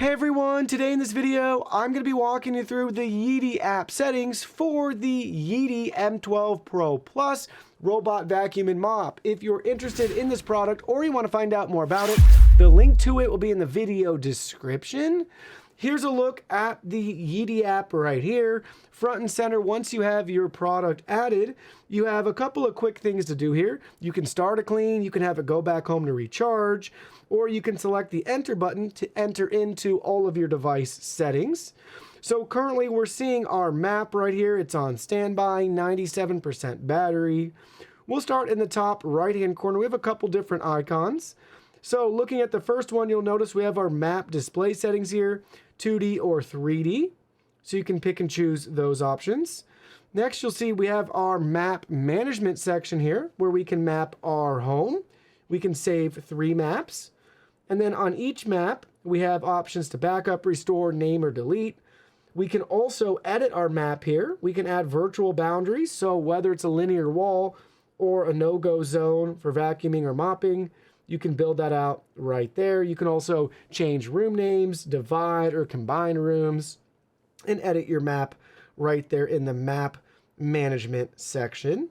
Hey everyone, today in this video, I'm going to be walking you through the YEEDI app settings for the YEEDI M12 PRO Plus robot vacuum and mop. If you're interested in this product or you want to find out more about it, the link to it will be in the video description. Here's a look at the YEEDI app right here. Front and center, once you have your product added, you have a couple of quick things to do here. You can start a clean, you can have it go back home to recharge, or you can select the enter button to enter into all of your device settings. So currently we're seeing our map right here. It's on standby, 97% battery. We'll start in the top right-hand corner. We have a couple different icons. So looking at the first one, you'll notice we have our map display settings here, 2D or 3D. So you can pick and choose those options. Next, you'll see we have our map management section here where we can map our home. We can save 3 maps. And then on each map, we have options to backup, restore, name, or delete. We can also edit our map here. We can add virtual boundaries. So whether it's a linear wall or a no-go zone for vacuuming or mopping, you can build that out right there. You can also change room names, divide or combine rooms, and edit your map right there in the map management section.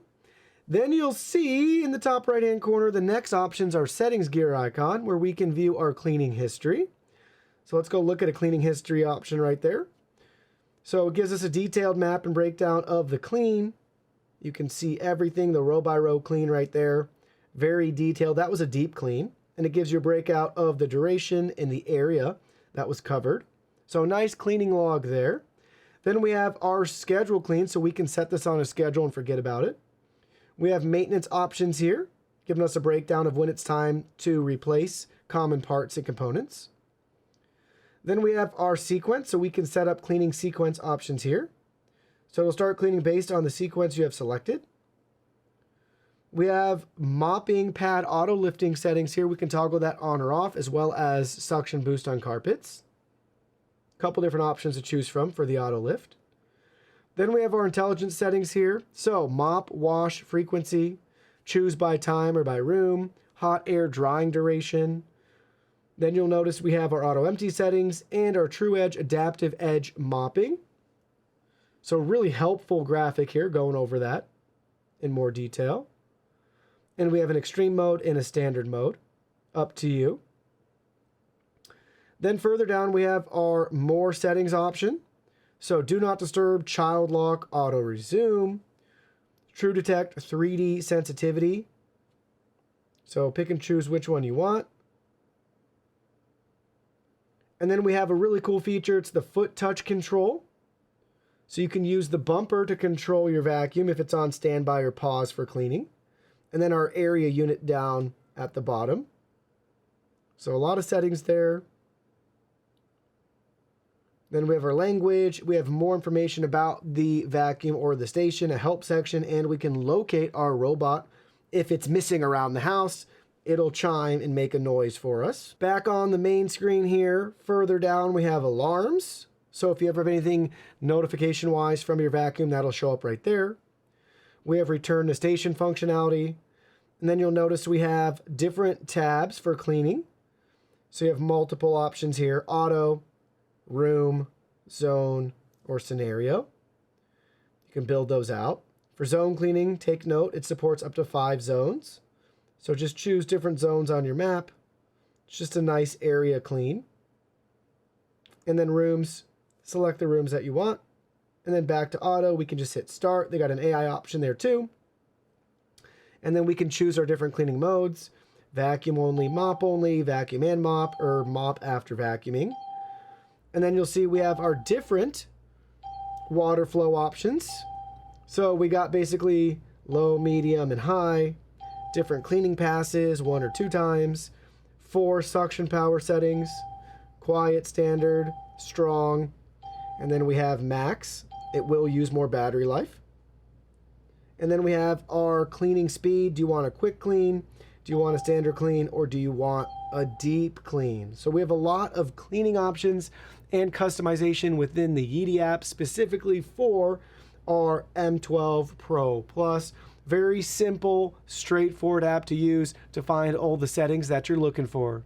Then you'll see in the top right-hand corner, the next options are settings gear icon, where we can view our cleaning history. So let's go look at a cleaning history option right there. So it gives us a detailed map and breakdown of the clean. You can see everything, the row by row clean right there. Very detailed. That was a deep clean. And it gives you a breakout of the duration in the area that was covered. So a nice cleaning log there. Then we have our schedule clean, so we can set this on a schedule and forget about it. We have maintenance options here, giving us a breakdown of when it's time to replace common parts and components. Then we have our sequence, so we can set up cleaning sequence options here. So it'll start cleaning based on the sequence you have selected. We have mopping pad auto lifting settings here. We can toggle that on or off, as well as suction boost on carpets. Couple different options to choose from for the auto lift. Then we have our intelligence settings here. So mop, wash, frequency, choose by time or by room, hot air drying duration. Then you'll notice we have our auto empty settings and our TruEdge adaptive edge mopping. So really helpful graphic here going over that in more detail. And we have an extreme mode and a standard mode, up to you. Then further down, we have our more settings option. So do not disturb, child lock, auto resume, true detect, 3D sensitivity. So pick and choose which one you want. And then we have a really cool feature. It's the foot touch control. So you can use the bumper to control your vacuum if it's on standby or pause for cleaning. And then our area unit down at the bottom. So a lot of settings there. Then we have our language. We have more information about the vacuum or the station, a help section, and we can locate our robot. If it's missing around the house, it'll chime and make a noise for us. Back on the main screen here, further down, we have alarms. So if you ever have anything notification-wise from your vacuum, that'll show up right there. We have return to station functionality. And then you'll notice we have different tabs for cleaning. So you have multiple options here: auto, room, zone, or scenario. You can build those out. For zone cleaning, take note, it supports up to 5 zones. So just choose different zones on your map. It's just a nice area clean. And then rooms, select the rooms that you want. And then back to auto, we can just hit start. They got an AI option there too. And then we can choose our different cleaning modes: vacuum only, vacuum and mop, or mop after vacuuming. And then you'll see we have our different water flow options. So we got basically low, medium, and high, different cleaning passes, 1 or 2 times, 4 suction power settings, quiet, standard, strong, and then we have max. It will use more battery life. And then we have our cleaning speed. Do you want a quick clean? Do you want a standard clean? Or do you want a deep clean? So we have a lot of cleaning options and customization within the YEEDI app, specifically for our M12 PRO Plus. Very simple, straightforward app to use to find all the settings that you're looking for.